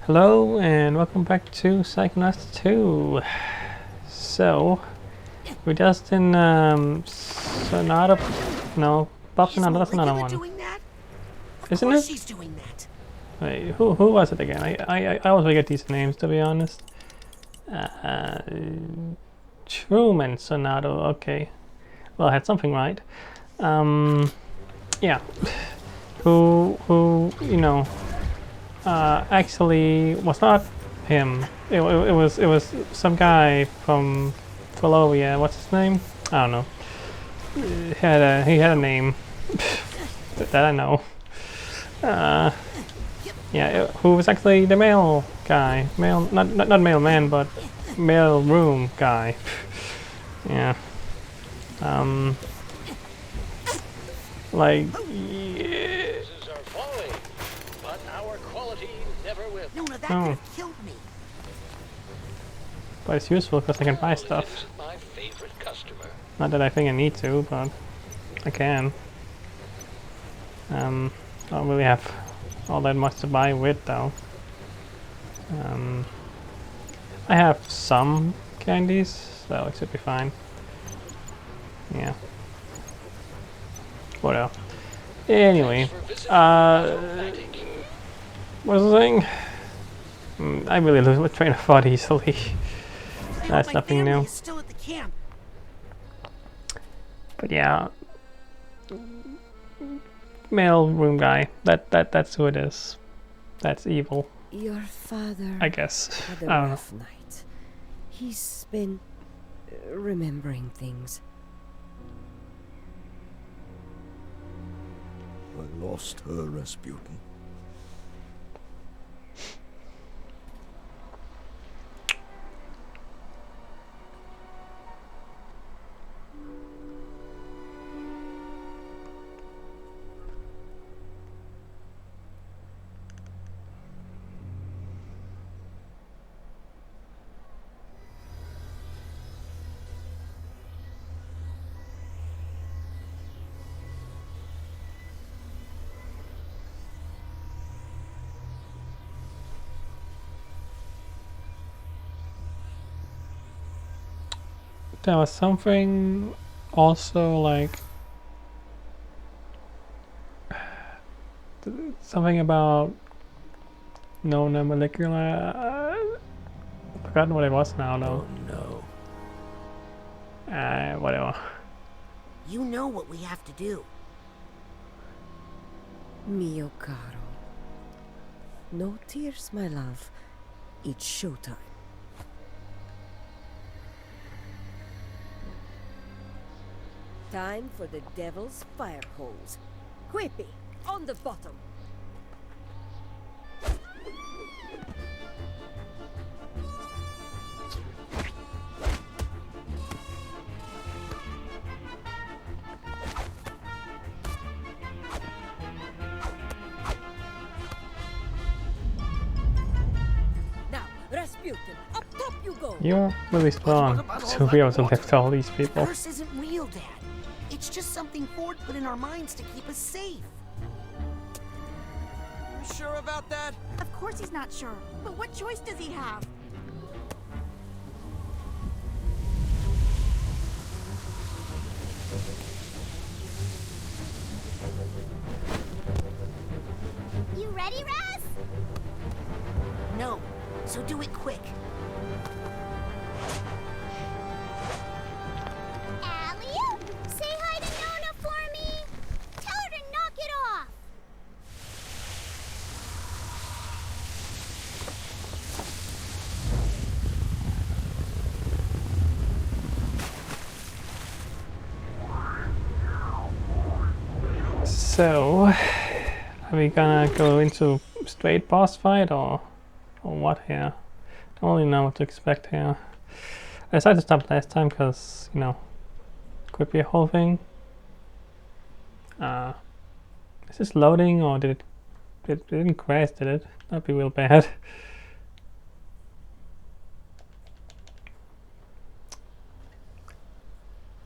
Hello and welcome back to Psychonauts 2. So, we're just in Sonata. No, Bob Sonata, that's another one. Doing that? Isn't it? She's doing that. Wait, who was it again? I always forget these names, to be honest. Truman Sonata, okay. Well, I had something right. Yeah. Who, you know, actually was not him. It was some guy from Philovia. What's his name? I don't know. He had a name that I know. Yeah, who was actually the male guy? Not male man, but male room guy. Yeah. Like. No, that could have killed me. But it's useful because I can buy stuff. My favorite customer. Not that I think I need to, but I can. I don't really have all that much to buy with though. I have some candies, so it should be fine. Yeah. Whatever. Anyway, what was I saying? I really lose my train of thought easily. That's nothing new. Still at the camp. But yeah, male room guy. That's who it is. That's evil. Your father, I guess. had I a don't know. rough night. He's been remembering things. I lost her, Rasputin. There was something also like something about known molecular. Forgotten what it was now though. Oh no. Whatever. You know what we have to do. Mio caro. No tears, my love. It's showtime. Time for the devil's fire hose. Quippy, on the bottom. Now, Rasputin, up top you go. You're really strong to be able to lift all these The people. curse isn't real, Dad. It's just something Ford put in our minds to keep us safe. You sure about that? Of course he's not sure, but what choice does he have? You ready, Raz? No, so do it quick. Alley-oop! Say hi to Nona for me! Tell her to knock it off! So, are we gonna go into straight boss fight or what here? Don't really know what to expect here. I decided to stop last time because, you know, could be a whole thing. Is this loading or did it didn't crash, did it? That'd be real bad.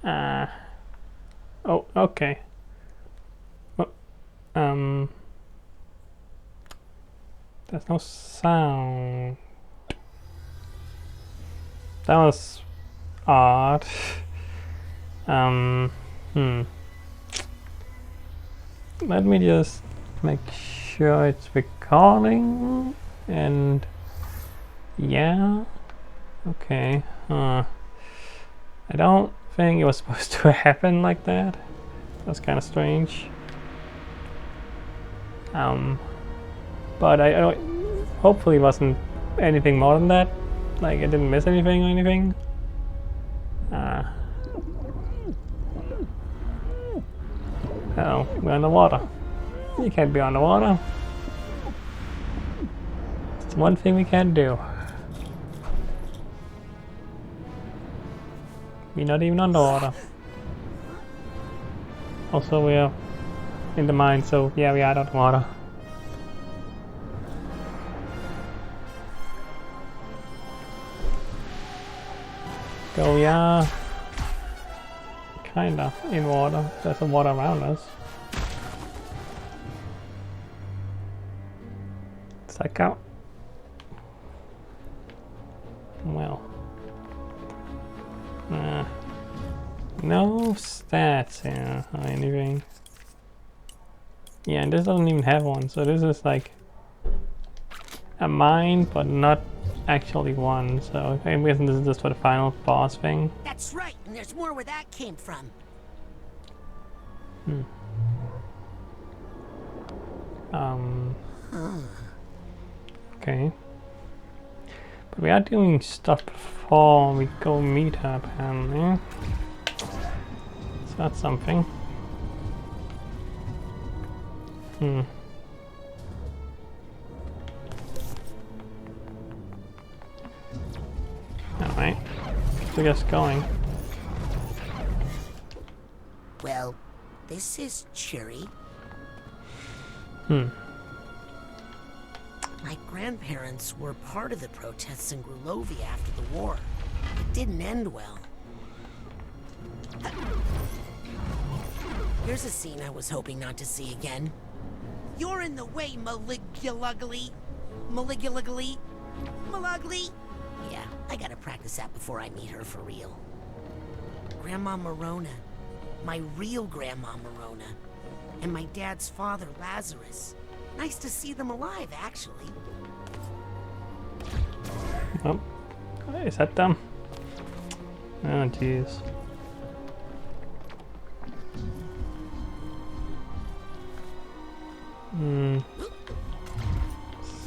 Oh, okay. Well, There's no sound. That was odd. Let me just make sure it's recording. And yeah, okay. I don't think it was supposed to happen like that. That's kind of strange. But I don't, hopefully it wasn't anything more than that. Like I didn't miss anything or anything. Oh, we're underwater. You can't be underwater. It's one thing we can't do. We're not even underwater. Also, we're in the mine, so yeah, we are underwater. So we are kinda in water. There's some water around us. Does that count? Well. No stats here or anything. Yeah, and this doesn't even have one, so this is like a mine, but not actually one. So I'm guessing this is just for the final boss thing. That's right, and there's more where that came from. Okay. But we are doing stuff before we go meet her, apparently. So that's something. Alright. So just going. Well, this is cheery. My grandparents were part of the protests in Grulovia after the war. It didn't end well. Here's a scene I was hoping not to see again. You're in the way, Maligulugly. Maligulugly? Malugly? Yeah, I gotta practice that before I meet her for real. Grandma Morona. My real Grandma Morona. And my dad's father, Lazarus. Nice to see them alive, actually. Oh, is that them? Oh, jeez.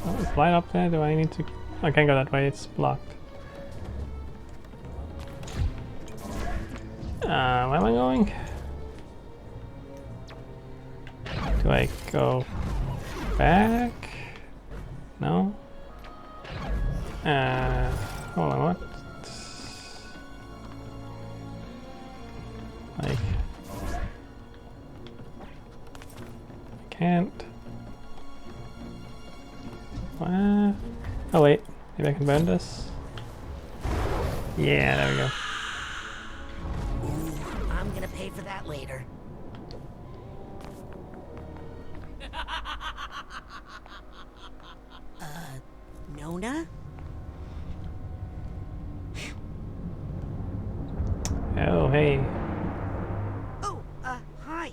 So it's light up there. Do I need to? I can't go that way. It's blocked. Where am I going? Do I go back? No. Hold on, what? Like, I can't. What? Oh wait, maybe I can burn this. Yeah, there we go. Ooh, I'm gonna pay for that later. Nona? Oh, hey. Oh, hi.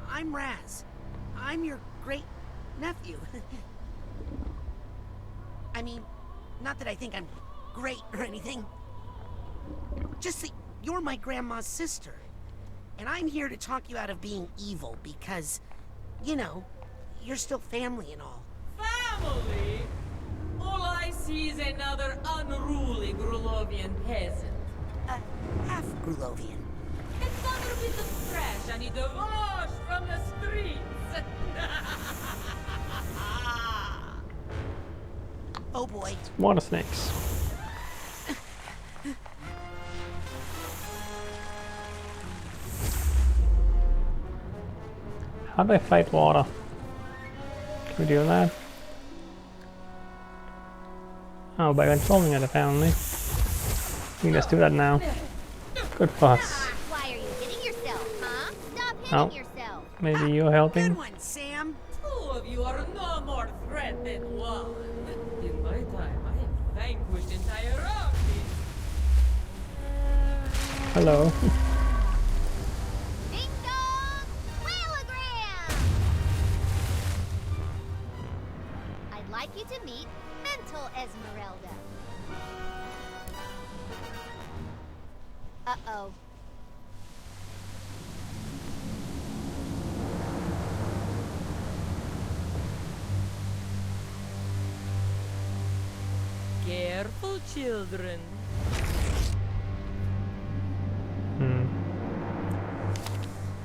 I'm Raz. I'm your great-nephew. I mean, not that I think I'm great or anything. Just that you're my grandma's sister. And I'm here to talk you out of being evil because, you know, you're still family and all. Family? All I see is another unruly Grulovian peasant. Half Grulovian. Another bit of trash I need to wash from the streets. Oh boy. Water snakes. How do I fight water? Can we do that? Oh, by controlling it apparently. We can just do that now. Good fuss. Why are you hitting yourself, huh? Stop hitting Oh. yourself. Maybe you're helping? Good one, Sam. Two of you are no more threat dead than one. In my time, I have vanquished entire armies. Hello. Ding dong! Whaleogram! I'd like you to meet Mental Esmeralda. Uh-oh. Careful, children.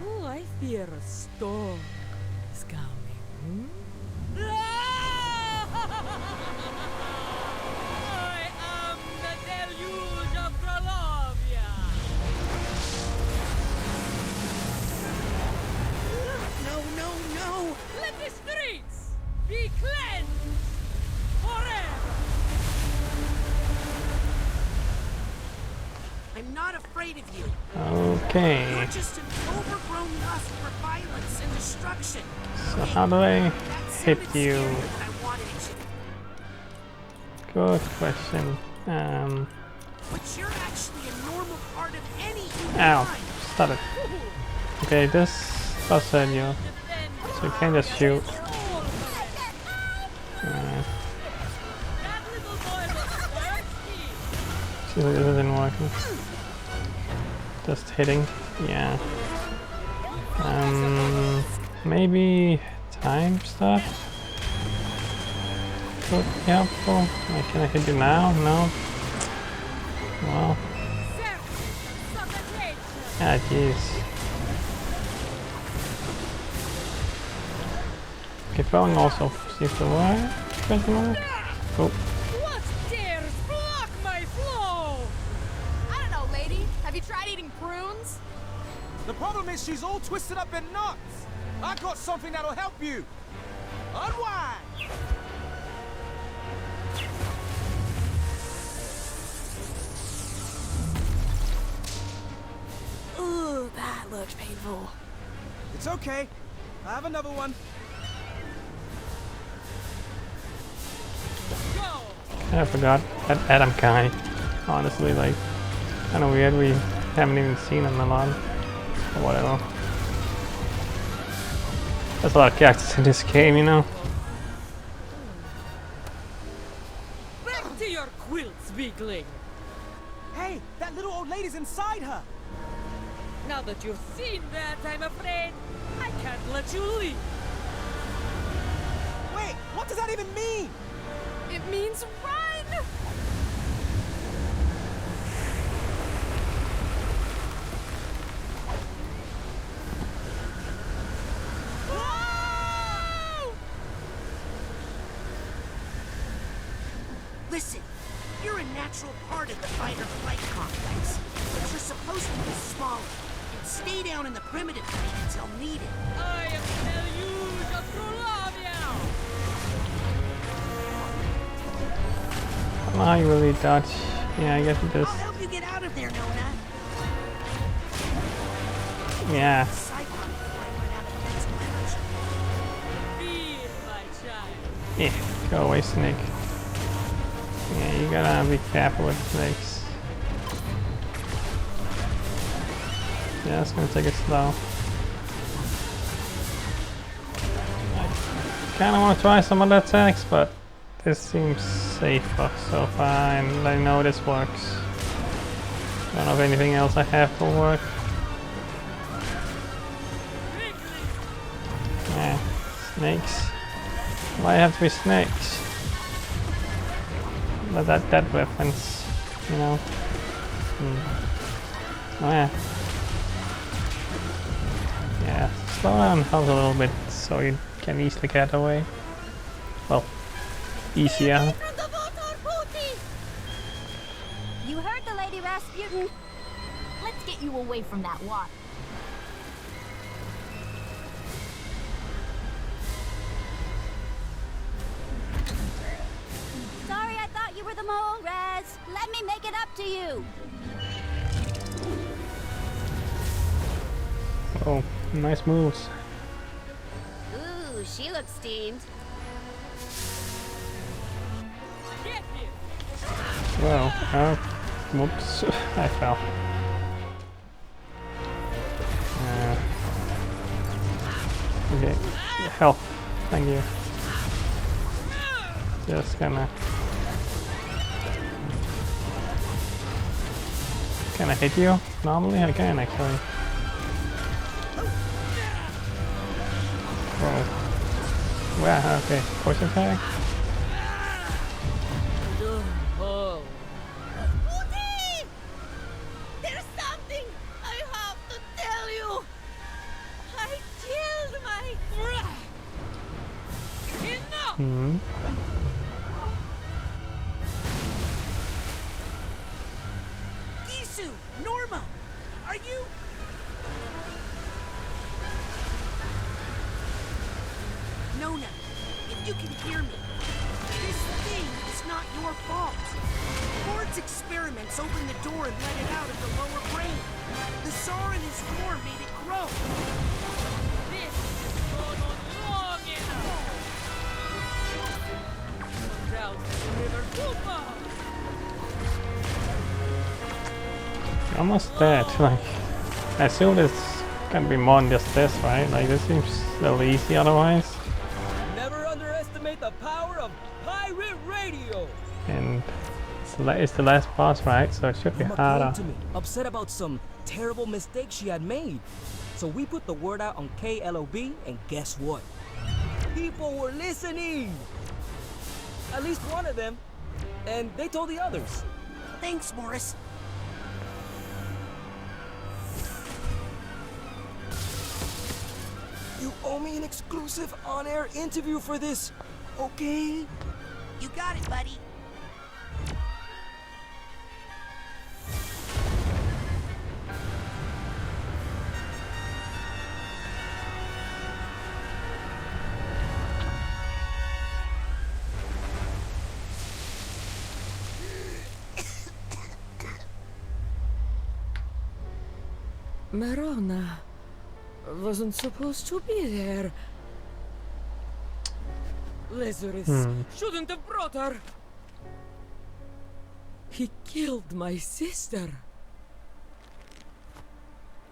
Oh, I fear a storm is coming. I am the deluge of Grolovia. No, no, no! Let the streets be cleansed forever. I'm not afraid of you. Okay. You're just an overgrown lust for violence and destruction. So how do I That hit sounded you? scary, but I wanted it to. Good question. But you're actually a normal part of any human Ow. mind. Stop it. Okay, this does hurt you. So you can't just shoot. That little boy was thirsty. See, this isn't working. Just hitting. Yeah. Maybe time stuff could be helpful. Can I hit you now? No. Well. Ah, jeez. Okay, throwing also seems to work. Question mark? Oh. What dares block my flow? I don't know, lady. Have you tried eating prunes? The problem is she's all twisted up in knots. I got something that'll help you. Unwind. Ooh, that looks painful. It's okay. I have another one. Go. I forgot that Adam guy. Honestly, like, kind of weird. We haven't even seen him a lot. Or whatever. There's a lot of characters in this game, you know. Back to your quilts, weakling. Hey, that little old lady's inside her. Now that you've seen that, I'm afraid I can't let you leave. Wait, what does that even mean? It means run! Listen, you're a natural part of the fight-or-flight complex, but you're supposed to be smaller and stay down in the primitive plane until needed. I am the deluge of Grolovia. Oh, you really dodge. Yeah, I guess it I'll just. help you get out of there, Nona. Yeah. Psychonauts before I run out of mental energy. Feed my child. Yeah. Go away, snake. Yeah, you gotta be careful with snakes. Yeah, it's gonna take it slow. I kinda wanna try some other attacks, but this seems safer so far, and I know this works. Don't know if anything else I have will work. Yeah, snakes. Why have to be snakes? But that reference, you know. Oh yeah. Yeah, slow down helps a little bit so you can easily get away. Well, easier. You heard the Lady Rasputin. Let's get you away from that water. Sorry, I thought you were the mole, Raz. Let me make it up to you. Oh, nice moves. Ooh, she looks steamed. Whoa. Oh. Whoops. I fell. Okay. Health. Thank you. Just gonna... Can I hit you? Normally I can actually. Oh. Wow, okay. Poison attack. Oh. Woody! There's something I have to tell you. I killed my... Enough! Hmm. Gisu! Norma! Are you... Nona, if you can hear me, this thing is not your fault. Ford's experiments opened the door and let it out of the lower brain. The Tsar in his war made it grow. This has gone on long enough! Come down to the river too far! Almost dead. Like, I assume it's gonna be more than just this, right? Like, this seems so easy otherwise. Never underestimate the power of pirate radio. And it's the last boss, right? So it should be Mama harder. came to me, upset about some terrible mistake she had made. So we put the word out on KLOB, and guess what? People were listening. At least one of them, and they told the others. Thanks, Morris. You owe me an exclusive on-air interview for this, okay? You got it, buddy. Marona wasn't supposed to be there. Lazarus shouldn't have brought her. He killed my sister.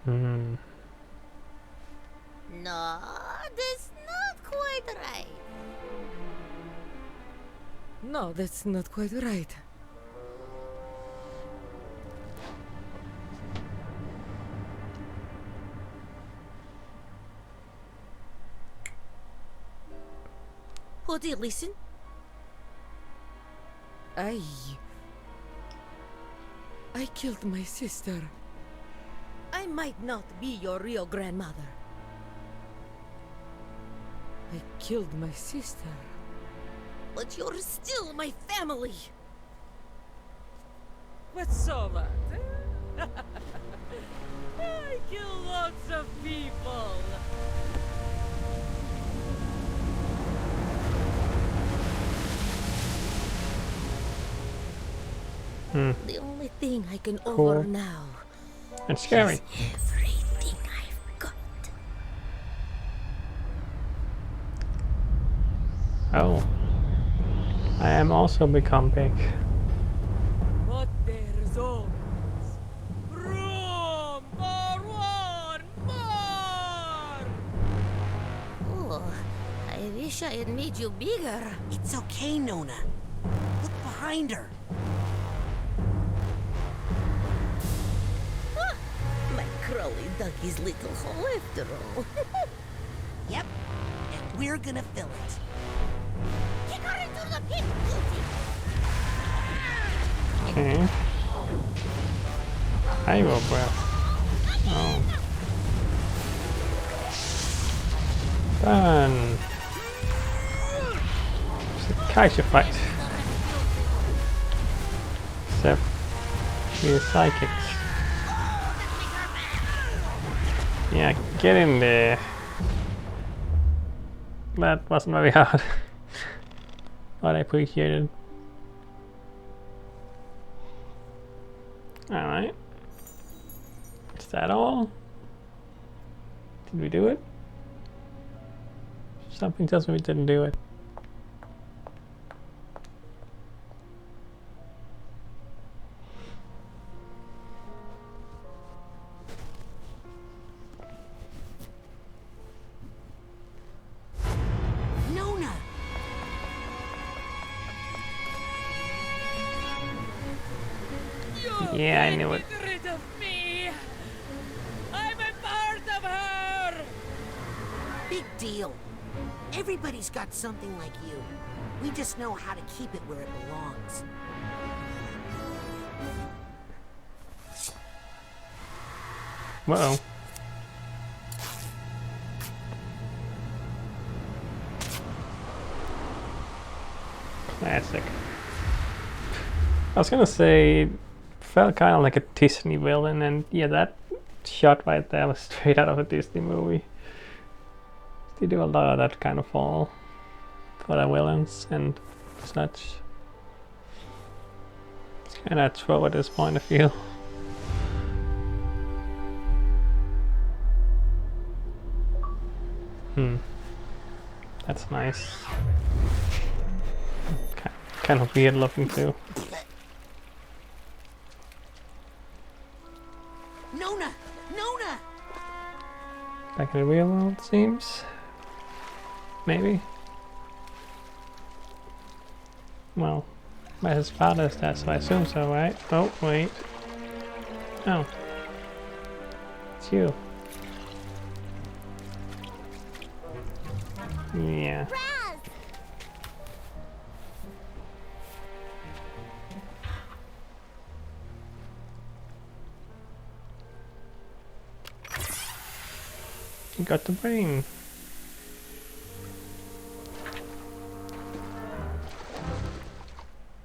Hmm. No, that's not quite right. No, that's not quite right. Woody, listen. I killed my sister. I might not be your real grandmother. I killed my sister. But you're still my family. What's all that? I kill lots of people. The only thing I can Cool. offer now It's scary. is everything I've got. Oh. I am also become big. But there's always room for one more! Oh, I wish I had made you bigger. It's okay, Nona. Look behind her. My Crowley dug his little hole after all. Yep, and we're gonna fill it. Kick her into the pit, Okay. Hyrule breath. Oh. Done. It's a Kaiju fight. Except we're psychics. Yeah, get in there. That wasn't very hard. But I appreciate it. Alright. Is that all? Did we do it? Something tells me we didn't do it. Yeah, I knew it. Get rid of me! I'm a part of her! Big deal. Everybody's got something like you. We just know how to keep it where it belongs. Uh-oh. Classic. I was gonna say, it felt kind of like a Disney villain, and yeah, that shot right there was straight out of a Disney movie. They do a lot of that kind of fall for the villains and such. It's kind of throw at this point, I feel. That's nice. Kind of weird looking too. Nona! Nona! Back in the real world, seems. Maybe. Well, his father's dead, so I assume so, right? Oh, wait. Oh. It's you. Yeah. Raz! You got the brain.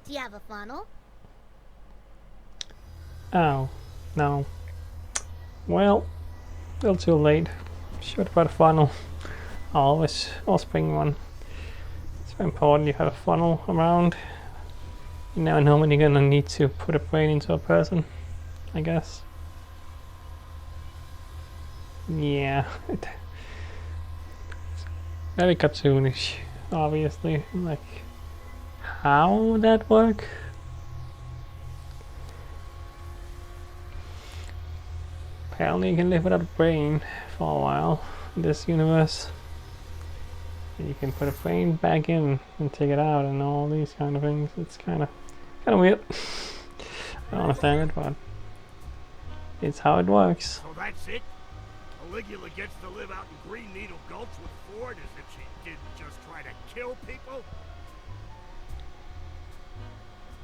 Do you have a funnel? Oh, no. Well, a little too late. Should have got a funnel. Always bring one. It's very important you have a funnel around. You never know when you're gonna need to put a brain into a person, I guess. Yeah. It's very cartoonish, obviously. Like, how would that work? Apparently you can live without a brain for a while in this universe. You can put a brain back in and take it out and all these kind of things. It's kind of weird. I don't understand it, but it's how it works. So that's it? Caligula gets to live out in Green Needle Gulch with Ford as if she didn't just try to kill people?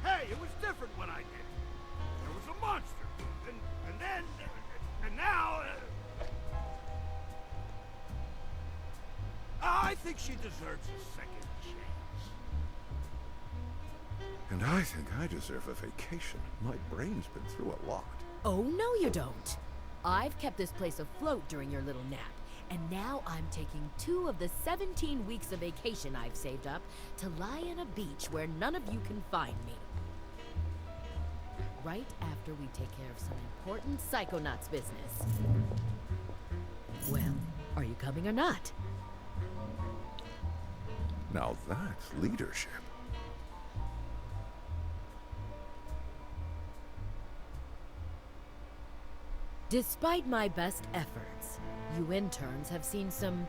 Hey, it was different when I did. There was a monster, and then, and now... I think she deserves a second chance. And I think I deserve a vacation. My brain's been through a lot. Oh, no you don't. I've kept this place afloat during your little nap, and now I'm taking 2 of the 17 weeks of vacation I've saved up to lie on a beach where none of you can find me. Right after we take care of some important Psychonauts business. Well, are you coming or not? Now that's leadership. Despite my best efforts, you interns have seen some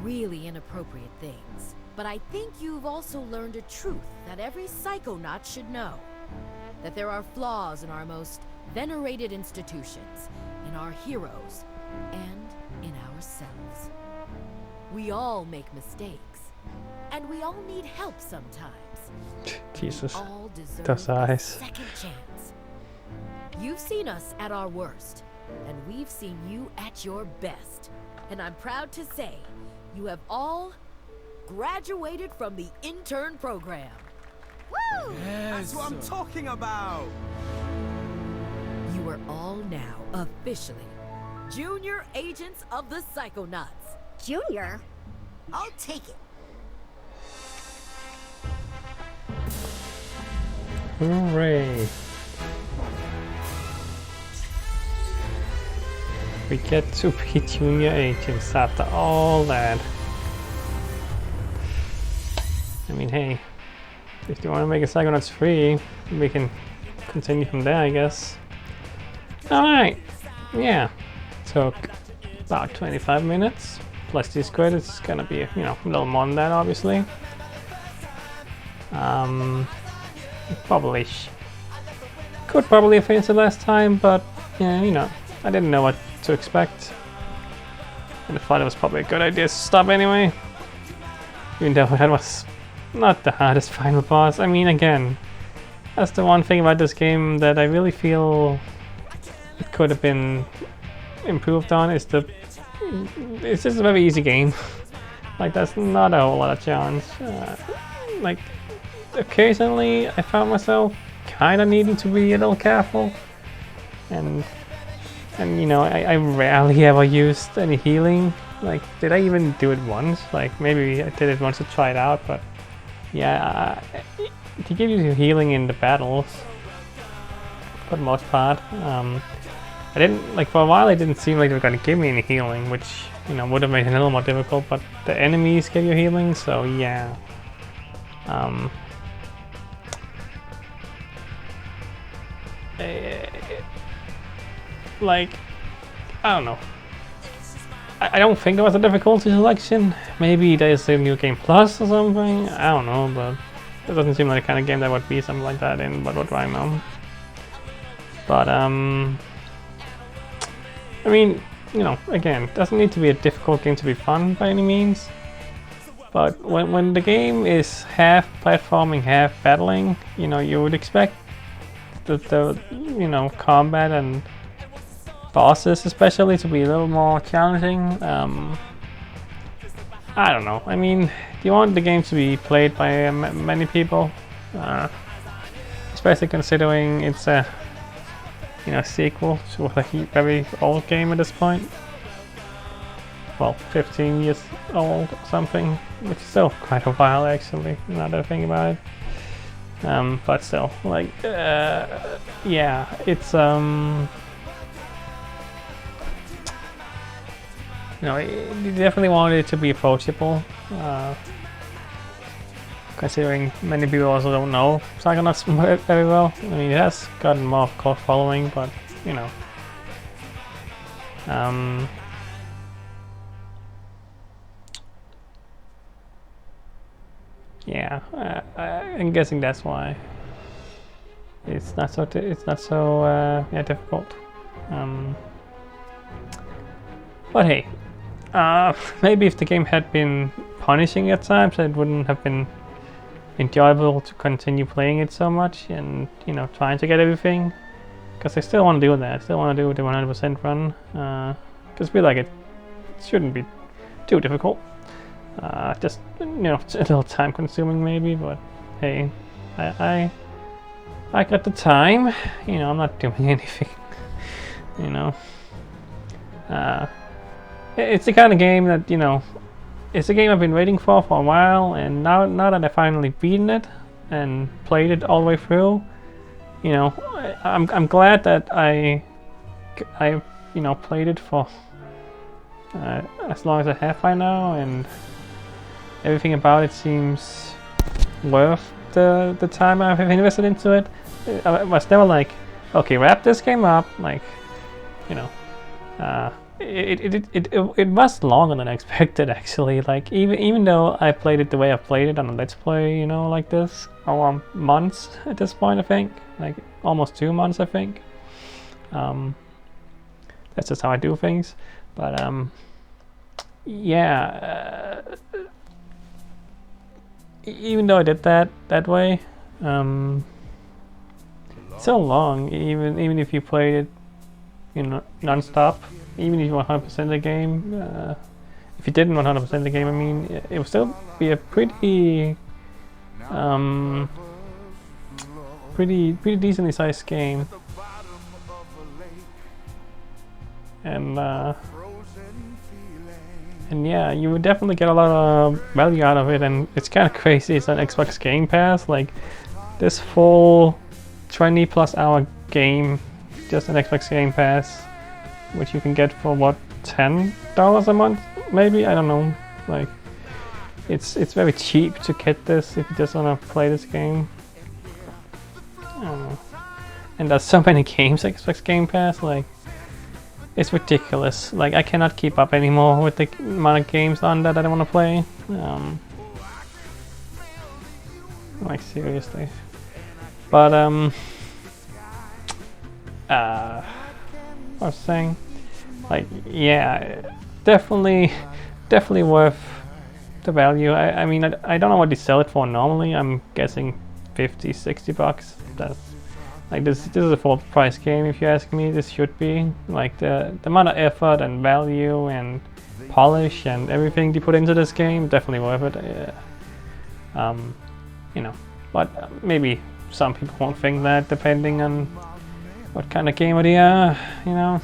really inappropriate things. But I think you've also learned a truth that every Psychonaut should know. That there are flaws in our most venerated institutions, in our heroes, and in ourselves. We all make mistakes, and we all need help sometimes. Jesus, We all deserve those a eyes. second chance. You've seen us at our worst, and we've seen you at your best. And I'm proud to say, you have all graduated from the intern program. Woo! That's what I'm talking about! You are all now officially junior agents of the Psychonauts. Junior? I'll take it. Hooray! We get to be junior agents after all that. I mean, hey, if you want to make a Psychonauts free, we can continue from there, I guess. Alright, yeah, took about 25 minutes, plus these credits. It's gonna be, you know, a little more than that, obviously. Probably could probably have finished it last time, but yeah, you know, I didn't know what to expect. And I thought it was probably a good idea to stop anyway. Even though that was not the hardest final boss. I mean, again, that's the one thing about this game that I really feel it could have been improved on, is it's just a very easy game. Like, there's not a whole lot of challenge. Like, occasionally I found myself kind of needing to be a little careful, and you know, I rarely ever used any healing. Like, did I even do it once? Like, maybe I did it once to try it out, but yeah, they give you healing in the battles for the most part. I didn't, like, for a while it didn't seem like they were going to give me any healing, which, you know, would have made it a little more difficult, but the enemies give you healing, so yeah. Like, I don't know. I don't think there was a difficulty selection. Maybe there's a New Game Plus or something. I don't know, but it doesn't seem like the kind of game that would be something like that in, but what do I know? But I mean, you know, again, it doesn't need to be a difficult game to be fun by any means. But when the game is half platforming, half battling, you know, you would expect the you know, combat and bosses especially to be a little more challenging. I don't know. I mean, do you want the game to be played by many people? Especially considering it's a, you know, sequel to a very old game at this point. Well, 15 years old or something, which is still quite a while actually, now that I think about it. But still, like, yeah, it's you know, you definitely wanted it to be approachable, considering many people also don't know Psychonauts very well. I mean, it has gotten more of a cult following, but, you know. Yeah, I'm guessing that's why it's not so yeah, difficult. But hey, maybe if the game had been punishing at times, it wouldn't have been enjoyable to continue playing it so much and, you know, trying to get everything. Because I still want to do that. I still want to do the 100% run. Because I feel like it shouldn't be too difficult. Just, you know, it's a little time consuming maybe, but hey, I got the time. You know, I'm not doing anything. You know. It's the kind of game that, you know, it's a game I've been waiting for a while, and now that I've finally beaten it and played it all the way through, you know, I'm glad that I you know, played it for as long as I have by now, and everything about it seems worth the time I've invested into it. I was never like, okay, wrap this game up, like, you know. It was longer than I expected actually. Like, even though I played it the way I played it on a Let's Play, you know, like this, or months at this point, I think, like almost 2 months, I think. That's just how I do things. But yeah, even though I did that way, so long. Even if you played it, you know, non-stop. Even if you 100% the game, if you didn't 100% the game, I mean, it would still be a pretty decently sized game, and yeah, you would definitely get a lot of value out of it. And it's kind of crazy. It's on Xbox Game Pass, like this full 20+ hour game, just on Xbox Game Pass, which you can get for what, $10 a month, maybe? I don't know. Like, it's very cheap to get this if you just wanna play this game. I don't know. And there's so many games on Xbox Game Pass, like, it's ridiculous. Like, I cannot keep up anymore with the amount of games on that I want to play. Like, seriously. But I was saying, like, yeah, definitely worth the value. I mean, I don't know what they sell it for normally. I'm guessing 50-60 bucks. That's like this is a full price game if you ask me. This should be like the amount of effort and value and polish and everything they put into this game, definitely worth it. You know, but maybe some people won't think that, depending on what kind of gamer they are. You know,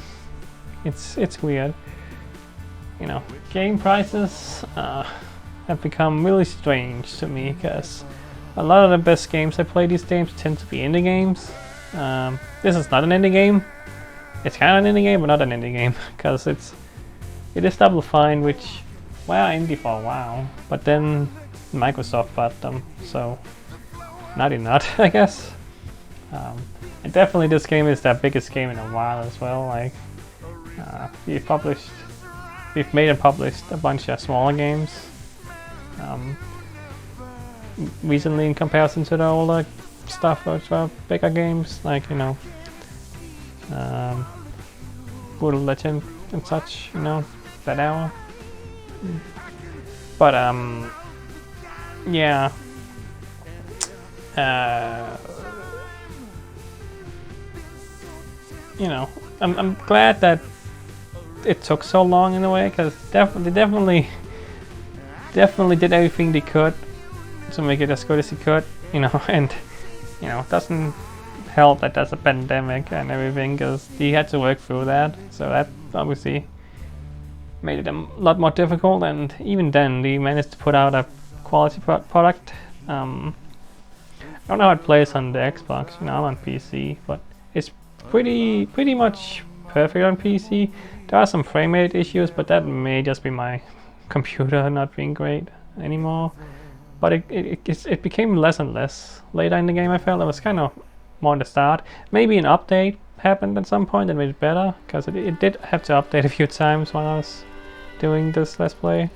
it's weird. You know, game prices have become really strange to me, because a lot of the best games I play these days tend to be indie games. This is not an indie game. It's kind of an indie game, but not an indie game, because it is Double Fine, which were indie for a while, but then Microsoft bought them, so now they're not, I guess. And definitely this game is their biggest game in a while as well. Like, we've made and published a bunch of smaller games recently in comparison to the older stuff, which were bigger games, like, you know, Brutal Legend and such, you know, that era. But yeah, you know, I'm glad that it took so long in a way, because they definitely did everything they could to make it as good as they could, you know. And you know, it doesn't help that there's a pandemic and everything, because they had to work through that, so that obviously made it a lot more difficult. And even then they managed to put out a quality product. I don't know how it plays on the Xbox, you know, I'm on PC, but it's pretty much perfect on PC. There are some frame rate issues, but that may just be my computer not being great anymore. But it became less and less later in the game. I felt it was kind of more in the start. Maybe an update happened at some point and made it better, because it did have to update a few times when I was doing this Let's Play.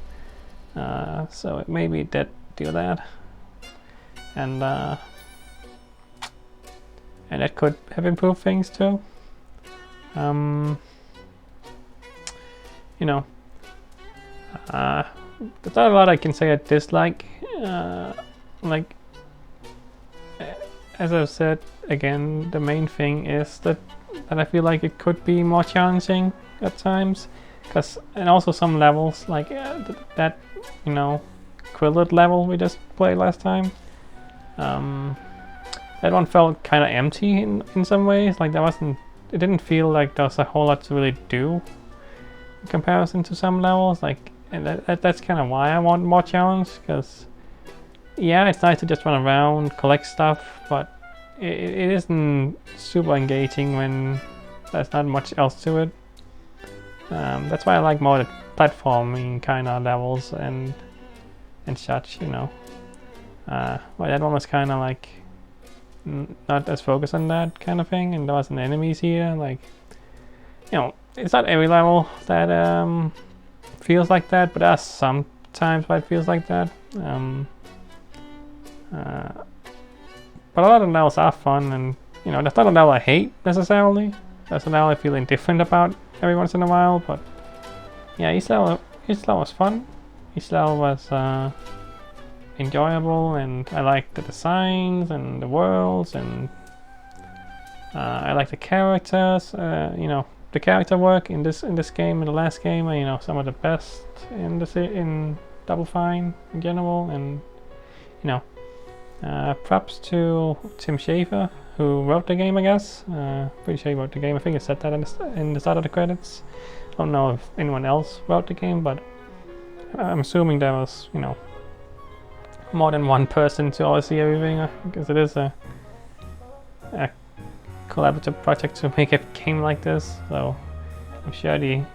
So maybe it did do that. And that could have improved things too. You know, there's not a lot I can say I dislike. Like, as I've said again, the main thing is that I feel like it could be more challenging at times, and also some levels, like that, you know, Quillet level we just played last time. That one felt kind of empty in some ways. Like it didn't feel like there was a whole lot to really do in comparison to some levels. Like, and that's kind of why I want more challenge, because yeah, it's nice to just run around, collect stuff, but it isn't super engaging when there's not much else to it. That's why I like more the platforming kind of levels and such, you know. But that one was kind of like not as focused on that kind of thing, and there wasn't enemies here. Like, you know, it's not every level that feels like that, but there's some times where it feels like that. But a lot of levels are fun, and you know, that's not a level I hate necessarily. That's a level I feel indifferent about every once in a while. But yeah, each level was fun. Each level was enjoyable, and I like the designs and the worlds, and I like the characters. You know, the character work in this game and the last game are, you know, some of the best in Double Fine in general. And you know, props to Tim Schafer, who wrote the game, I guess. Pretty sure he wrote the game. I think it said that in the start of the credits. I don't know if anyone else wrote the game, but I'm assuming there was, you know, more than one person to oversee everything, because it is a collaborative project to make a game like this. So I'm sure they,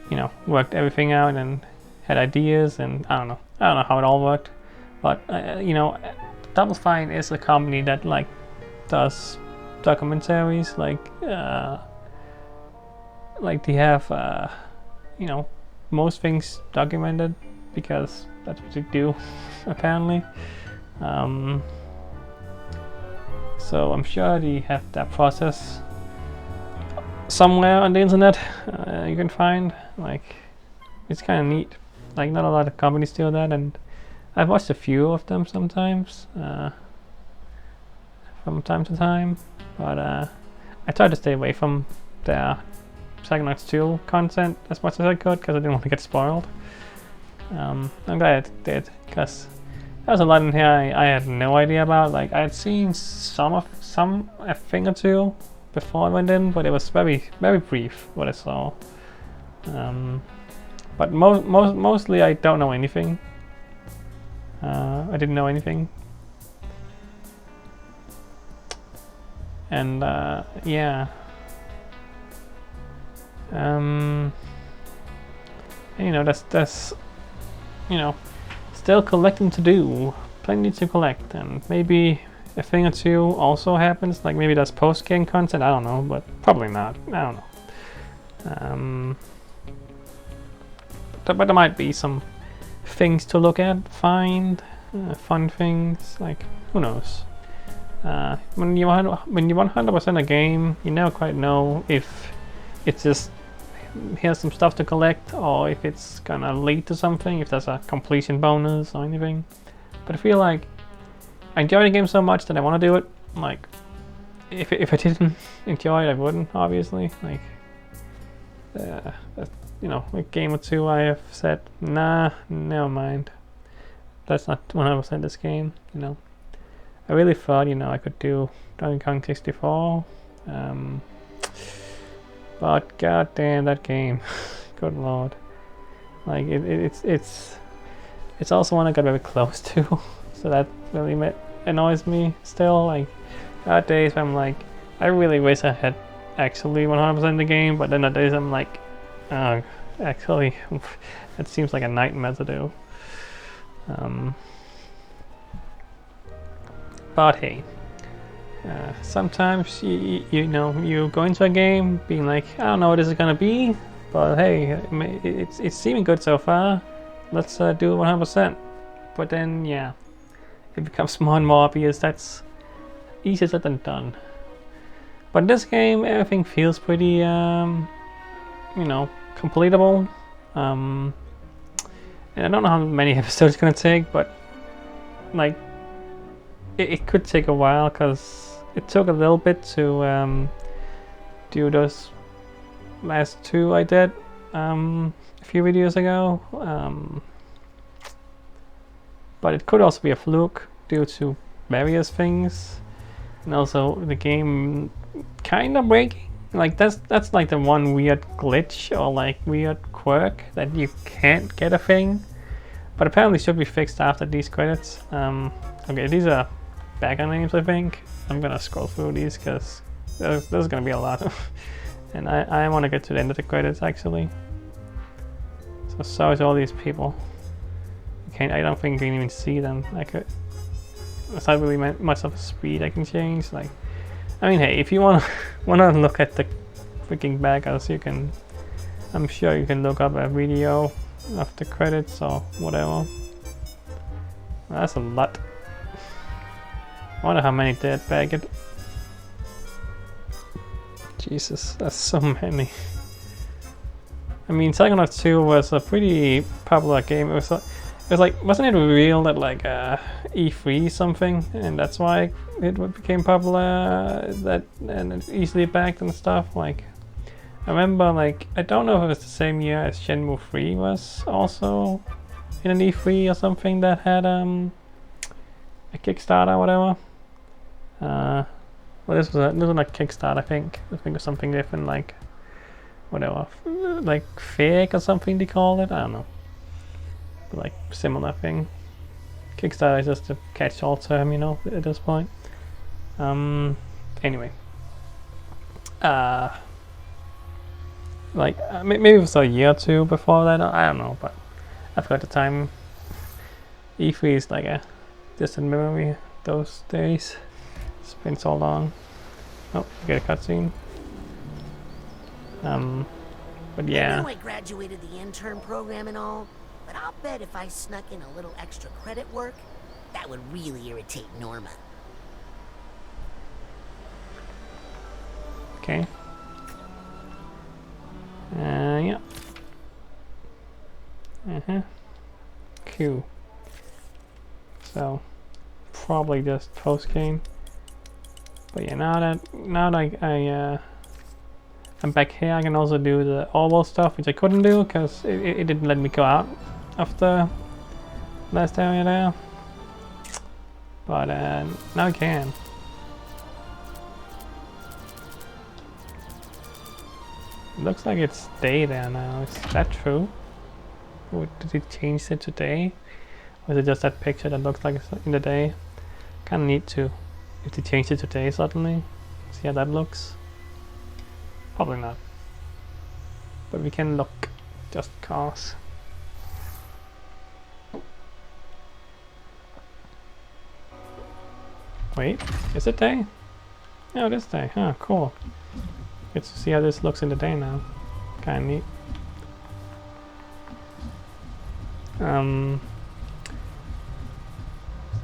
you know, worked everything out and had ideas, and I don't know how it all worked. But you know, Double Fine is a company that like does documentaries, like they have you know, most things documented, because that's what they do apparently. So I'm sure they have that process somewhere on the internet you can find. Like, it's kind of neat. Like, not a lot of companies do that, and I've watched a few of them sometimes, from time to time, but I try to stay away from their Psychonauts 2 content as much as I could because I didn't want to get spoiled. I'm glad it did, because there was a lot in here I had no idea about. Like, I had seen a thing or two before I went in, but it was very brief what I saw. But mostly I don't know anything. I didn't know anything. And yeah. And, you know, there's you know, still collecting to do. Plenty to collect, and maybe a thing or two also happens. Like, maybe there's post-game content, I don't know, but probably not. I don't know. But there might be some things to look at, find, fun things, like, who knows. When you 100% a game, you never quite know if it's just here's some stuff to collect, or if it's gonna lead to something, if there's a completion bonus or anything. But I feel like I enjoy the game so much that I want to do it. Like, if I didn't enjoy it, I wouldn't, obviously. Like, you know, a game or two I have said, nah, never mind. That's not 100% this game, you know. I really thought, you know, I could do Donkey Kong 64. But goddamn, that game. Good lord. Like, it's also one I got very close to. So that really annoys me still. Like, there are days where I'm like, I really wish I had actually 100% the game, but then other days I'm like, oh, actually, it seems like a nightmare to do. But hey, sometimes you know, you go into a game being like, I don't know what this is gonna be, but hey, it's seeming good so far. Let's do 100%. But then, yeah, it becomes more and more obvious that's easier said than done. But in this game, everything feels pretty, you know, completable. And I don't know how many episodes it's gonna take, but like, it could take a while, because it took a little bit to do those last two I did a few videos ago. But it could also be a fluke due to various things, and also the game kind of breaking. Like, that's like the one weird glitch or like weird quirk that you can't get a thing, but apparently should be fixed after these credits. Okay, these are background names, I think. I'm gonna scroll through these because there's gonna be a lot of, and I want to get to the end of the credits actually. So sorry to all these people. I don't think you can even see them. It's not really much of a speed I can change. Like, I mean, hey, if you wanna look at the freaking backgrounds, you can. I'm sure you can look up a video of the credits or whatever. That's a lot. I wonder how many did bag it. Jesus, that's so many. I mean, Psychonauts 2 was a pretty popular game. It was like, wasn't it revealed at like E3 something, and that's why it became popular, and it's easily backed and stuff. Like, I remember, like, I don't know if it was the same year as Shenmue 3 was also in an E3 or something that had a Kickstarter or whatever. Well, this was not Kickstarter, I think. I think it was something different, like whatever, like fake or something they call it. I don't know, but like similar thing. Kickstarter is just a catch-all term, you know, at this point. Anyway, like maybe it was a year or two before that. I don't know, but I forgot the time. E3 is like a distant memory those days. It's been so long. Oh, you get a cutscene. But yeah. I know I graduated the intern program and all, but I'll bet if I snuck in a little extra credit work, that would really irritate Norma. Okay. Q. So probably just post game. But yeah, now that I'm back here, I can also do the oval stuff, which I couldn't do because it didn't let me go out of the last area there. But now I can. It looks like it's day there now. Is that true? Or did it change it to day? Or is it just that picture that looks like it's in the day? Kinda need to. If they change it to day suddenly. See how that looks? Probably not. But we can look. Just cause. Wait, is it day? Oh, it is day. Huh, cool. Get to see how this looks in the day now. Kinda neat.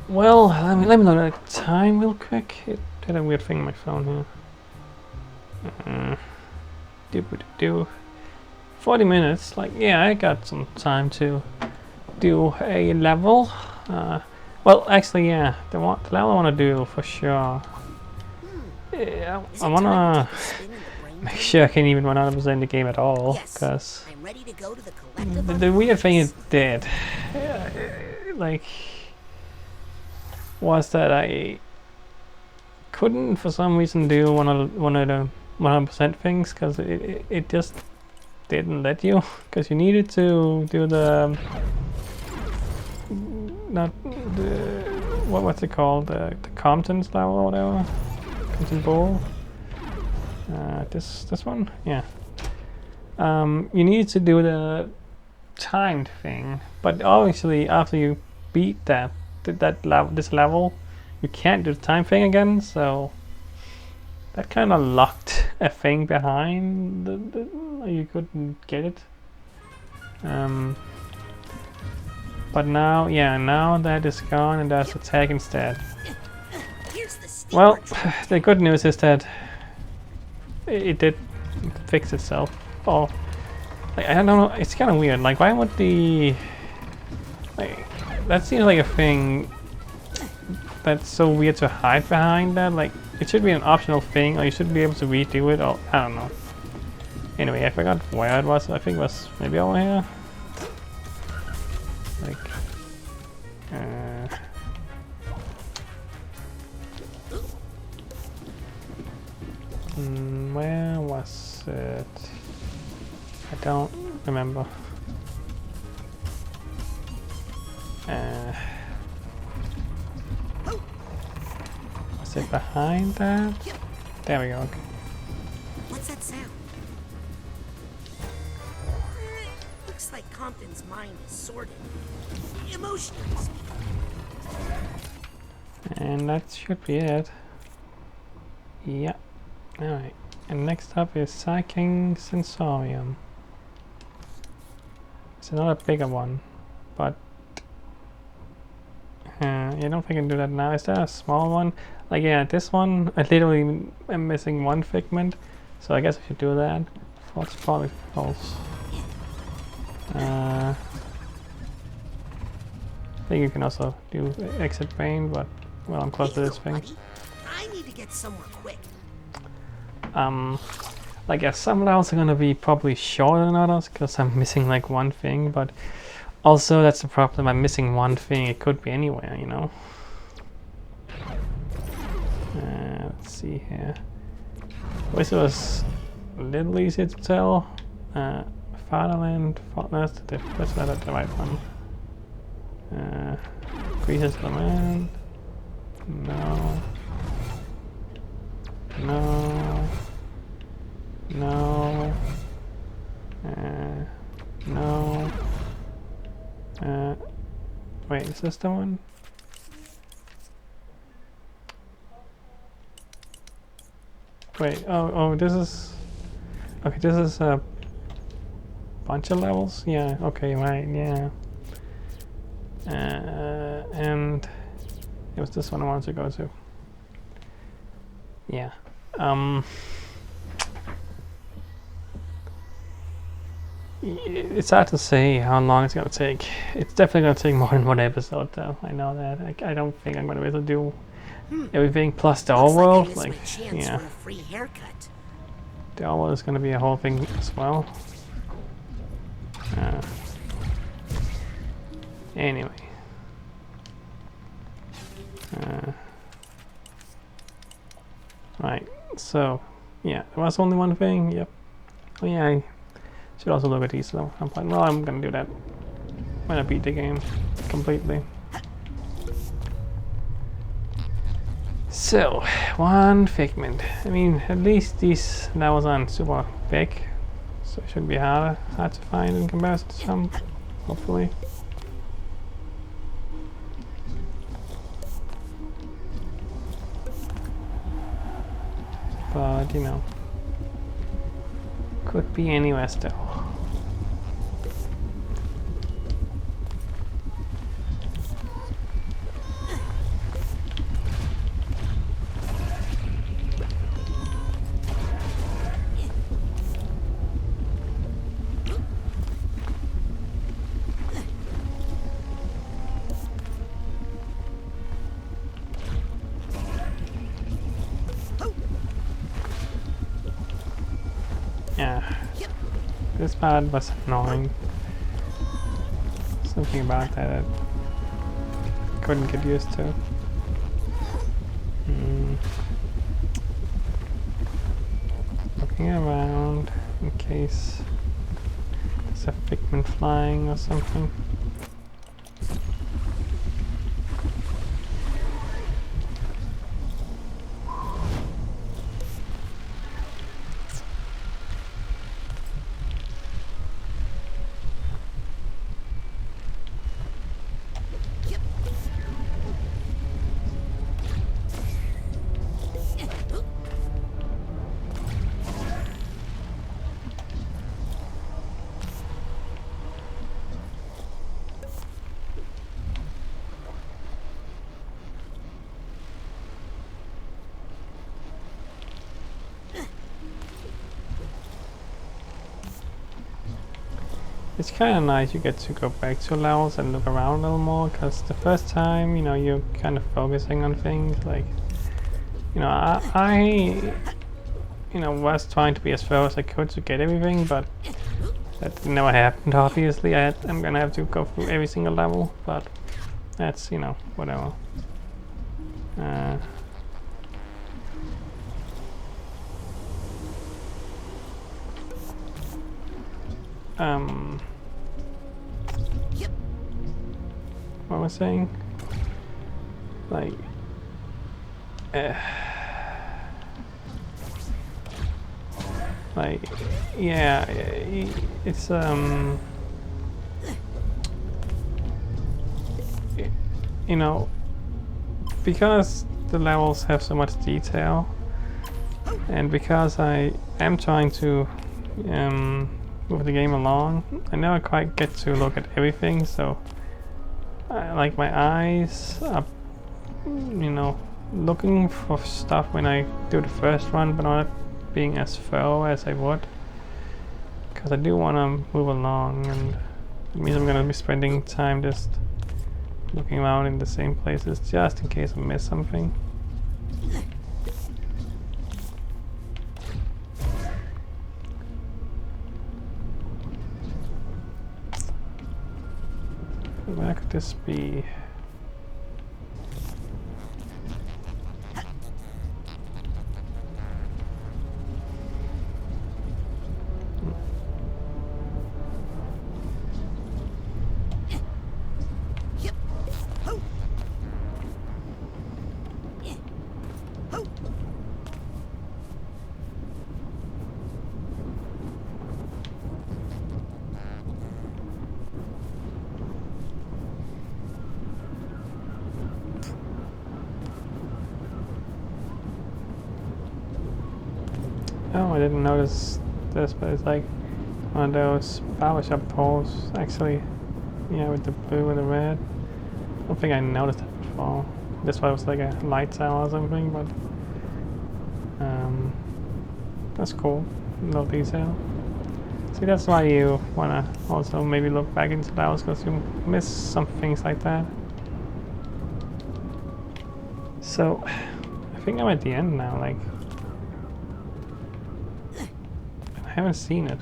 Well, let me look at the time real quick. It did a weird thing on my phone here. 40 minutes. Like, yeah, I got some time to do a level. Well, actually, yeah, the level I want to do for sure. Yeah, I want to make sure I can even 100% the game at all, because the weird thing it did, like, was that I couldn't for some reason do one of the 100% things, because it just didn't let you, because you needed to do the what's it called, the Compton's level or whatever, Compton Bowl. This one, yeah. You need to do the timed thing, but obviously after you beat this level, you can't do the time thing again. So that kind of locked a thing behind you couldn't get it. But now, yeah, now that is gone and there's a tag instead. Well, the good news is that it did fix itself. Oh, like, I don't know, it's kind of weird. Like, why would that seems like a thing that's so weird to hide behind that. Like, it should be an optional thing, or you should be able to redo it, or I don't know. Anyway, I forgot where it was. I think it was maybe over here. Like, where was it? I don't remember. Was it behind that? There we go. Okay. What's that sound? Looks like Compton's mind is sorted. Emotionally speaking. And that should be it. Yeah. Alright. And next up is Psyching Sensorium. It's another bigger one, but I don't think I can do that now. Is there a small one? Like, yeah, this one, I literally am missing one figment, so I guess I should do that. False, probably false. I think you can also do exit brain, but well, I'm close to this thing. I need to get somewhere quick. Like, yeah, some levels are gonna be probably shorter than others because I'm missing like one thing, but also that's the problem. I'm missing one thing. It could be anywhere, you know. Let's see here. This was a little easier to tell. Fatherland, that's the right one. Creatures of the land. No. No. No. No. Wait, is this the one? Wait, oh, this is... Okay, this is a bunch of levels? Yeah, okay, right, yeah. And it was this one I wanted to go to. Yeah. It's hard to say how long it's gonna take. It's definitely gonna take more than one episode, though. I know that. I don't think I'm gonna be able to do everything plus the whole world. Like, yeah, For a free haircut. the whole world is gonna be a whole thing as well. Anyway. Right. So, yeah, there was only one thing. Yep. Oh yeah. I should also look at these though. Well, I'm gonna do that when I beat the game completely. So, one figment. I mean, at least these levels aren't super big, so it shouldn't be hard to find in comparison to some, hopefully. But, you know, could be anywhere still. Yeah, this part was annoying. Something about that I couldn't get used to. Looking around in case there's a figment flying or something. It's kind of nice you get to go back to levels and look around a little more, because the first time, you know, you're kind of focusing on things like, you know, I you know, was trying to be as thorough as I could to get everything, but that never happened, obviously. I'm gonna have to go through every single level, but that's, you know, whatever. What was I saying? Like, like, yeah, it's you know, because the levels have so much detail, and because I am trying to move the game along, I never quite get to look at everything, so like my eyes are, you know, looking for stuff when I do the first run, but not being as thorough as I would, because I do want to move along, and it means I'm going to be spending time just looking around in the same places just in case I miss something. Where could this be? Oh, I didn't notice this, but it's like one of those barbershop poles, actually. Yeah, with the blue and the red. I don't think I noticed that before. This one was like a light cell or something, but that's cool. Little detail. See, that's why you wanna also maybe look back into levels, because you miss some things like that. So, I think I'm at the end now, like... I haven't seen it.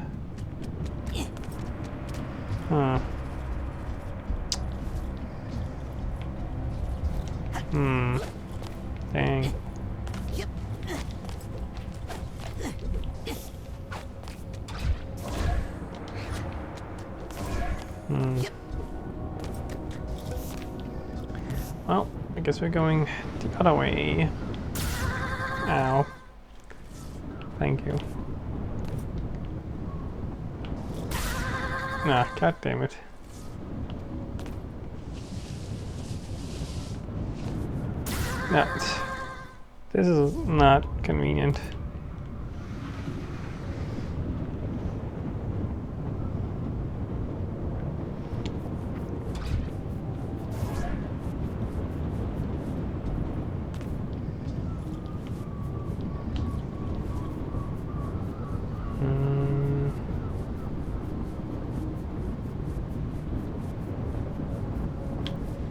Huh. Dang. Well, I guess we're going the other way. Ow. Thank you. Ah, god damn it. No, this is not convenient.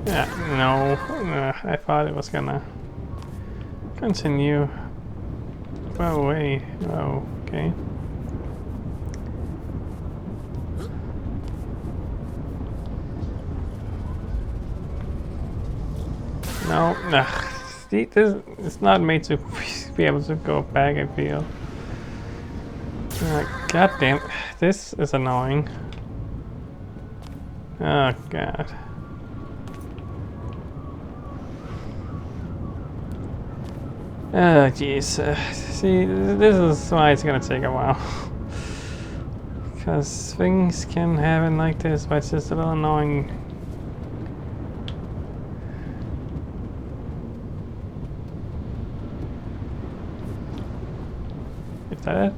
Yeah, no, I thought it was gonna continue. Go away. Oh, okay. No, see, this it's not made to be able to go back, I feel. God damn, this is annoying. Oh god. Oh jeez, see, this is why it's gonna take a while. Because things can happen like this, but it's just a little annoying. Is that it?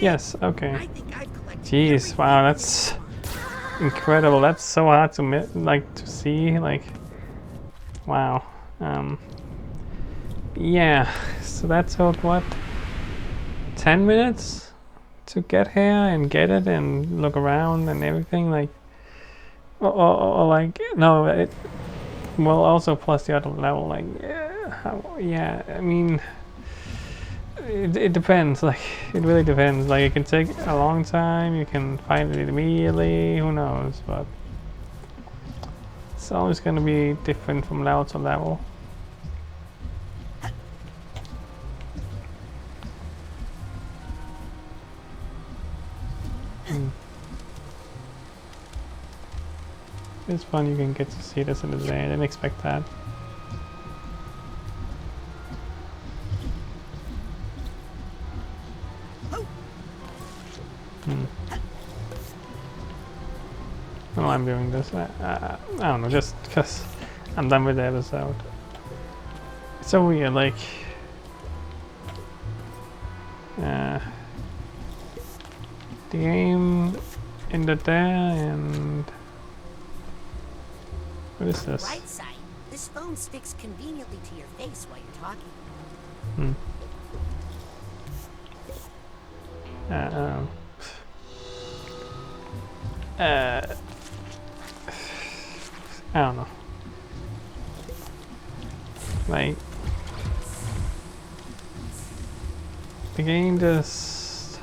Yes, okay. Jeez, wow, that's incredible. That's so hard to see, like, wow. Yeah, so that took what, 10 minutes to get here and get it and look around and everything, like, or like, no, it, well, also plus the other level, like, yeah, I mean, it depends, like, it really depends, like, it can take a long time, you can find it immediately, who knows, but it's always going to be different from level to level. It's fun, you can get to see this in the day. I didn't expect that. Well, I'm doing this. I don't know, just because I'm done with the episode. It's so weird, like... the game ended there and... What is this? Right side. This phone sticks conveniently to your face while you're talking. I don't know. Like, the game just...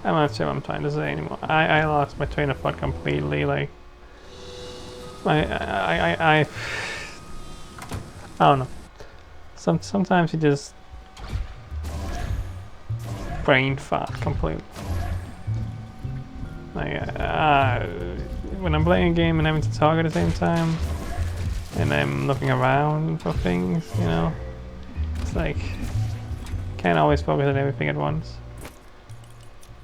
I'm not sure what I'm trying to say anymore. I lost my train of thought completely. Like, I don't know. Sometimes you just brain fart completely. Like, when I'm playing a game and having to talk at the same time, and I'm looking around for things, you know, it's like can't always focus on everything at once.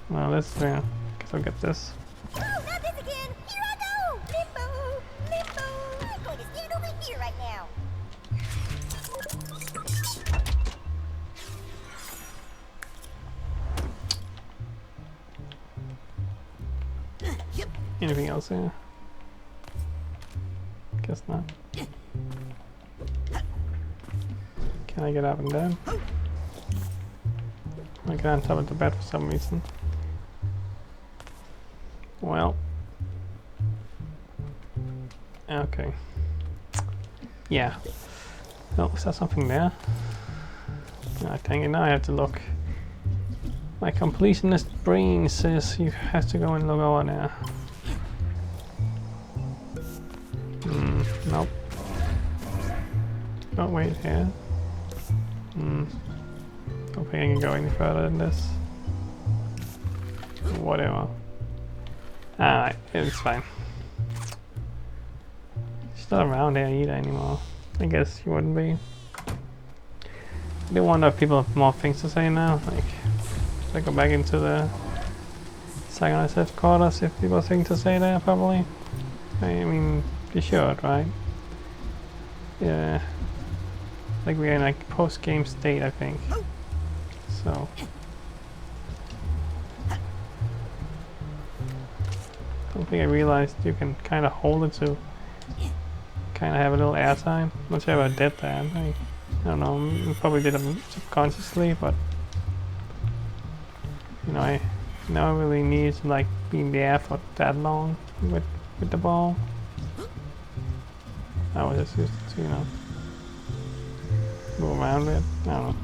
Well, let's guess I'll get this. Oh, not this again! Here I go! Limbo! Limbo! I'm going to stand over here right now. Anything else here? Guess not. Can I get up and down? I get on top of the bed for some reason. Well. Okay. Yeah. Oh, is there something there? I think now I have to look. My completionist brain says you have to go and look over there. Nope. Oh, wait here. Don't think I can go any further than this. Whatever. Alright, it's fine. She's not around here either anymore. I guess she wouldn't be. I do wonder if people have more things to say now. Like, should I go back into the Psychonauts headquarters if people have things to say there, probably? I mean, you should, right? Yeah. Like we're in like post-game state, I think. So. Don't think I realized you can kind of hold it to kind of have a little airtime. Not sure if I did that. I don't know. I probably did it subconsciously, but you know, I never really need to like be in the air for that long with the ball. I was just used to, you know, move around it. I don't know.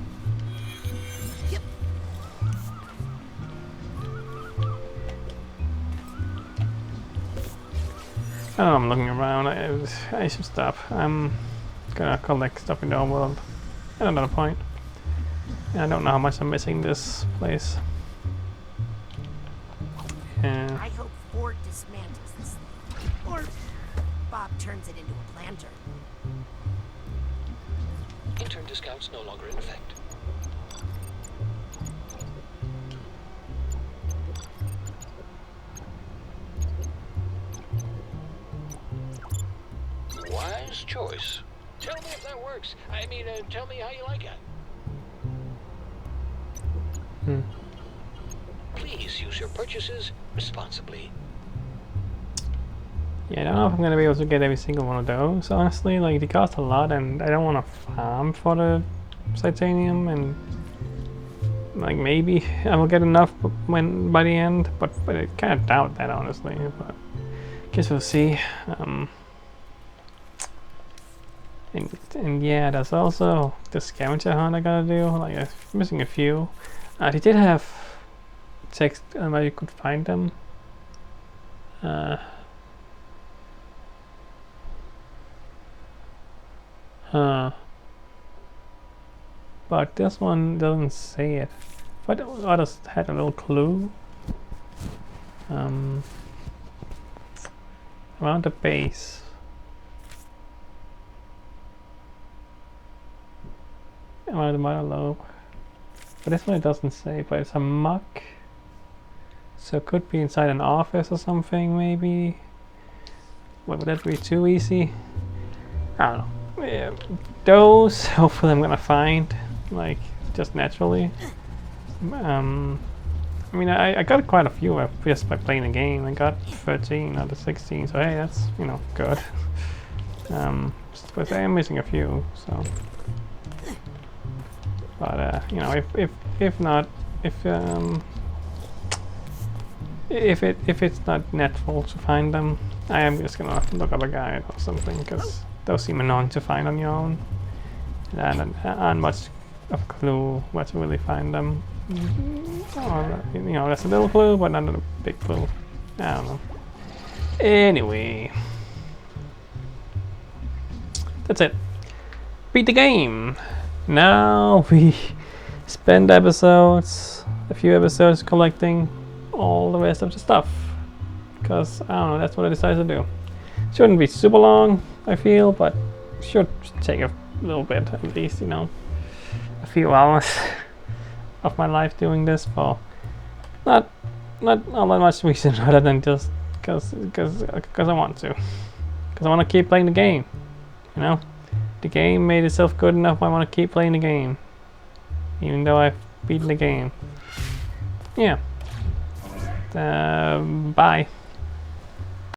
I don't know, I'm looking around. I should stop. I'm gonna collect stuff in the whole world at another point. And I don't know how much I'm missing this place. Yeah. I hope Ford dismantles this thing. Or Bob turns it into a planter. Intern discounts no longer in effect. Wise choice. Tell me if that works. I mean, tell me how you like it. Please use your purchases responsibly. Yeah, I don't know if I'm gonna be able to get every single one of those, honestly. Like, they cost a lot, and I don't want to farm for the titanium, and like maybe I will get enough by the end, but I kind of doubt that, honestly. But guess we'll see. And yeah, there's also the scavenger hunt I gotta do. Like, I'm missing a few. They did have text where you could find them. But this one doesn't say it. But others had a little clue. Around the base. Around the mother lobe. But this one it doesn't say, but it's a muck. So it could be inside an office or something, maybe. What, would that be too easy? I don't know. Yeah, those, hopefully I'm gonna find, like, just naturally. I mean, I got quite a few just by playing the game. I got 13 out of 16, so hey, that's, you know, good. But I am missing a few, so. But you know, if not, if it's not natural to find them, I am just gonna look up a guide or something, because those seem annoying to find on your own, and aren't much of a clue where to really find them. Or, you know, that's a little clue, but not a big clue. I don't know. Anyway, that's it. Beat the game. Now we spend a few episodes collecting all the rest of the stuff, because I don't know, that's what I decided to do. Shouldn't be super long, I feel, but should take a little bit at least, you know, a few hours of my life doing this for not all that much reason other than just because I want to, because I want to keep playing the game, you know. The game made itself good enough. I want to keep playing the game, even though I've beaten the game. Yeah. Bye.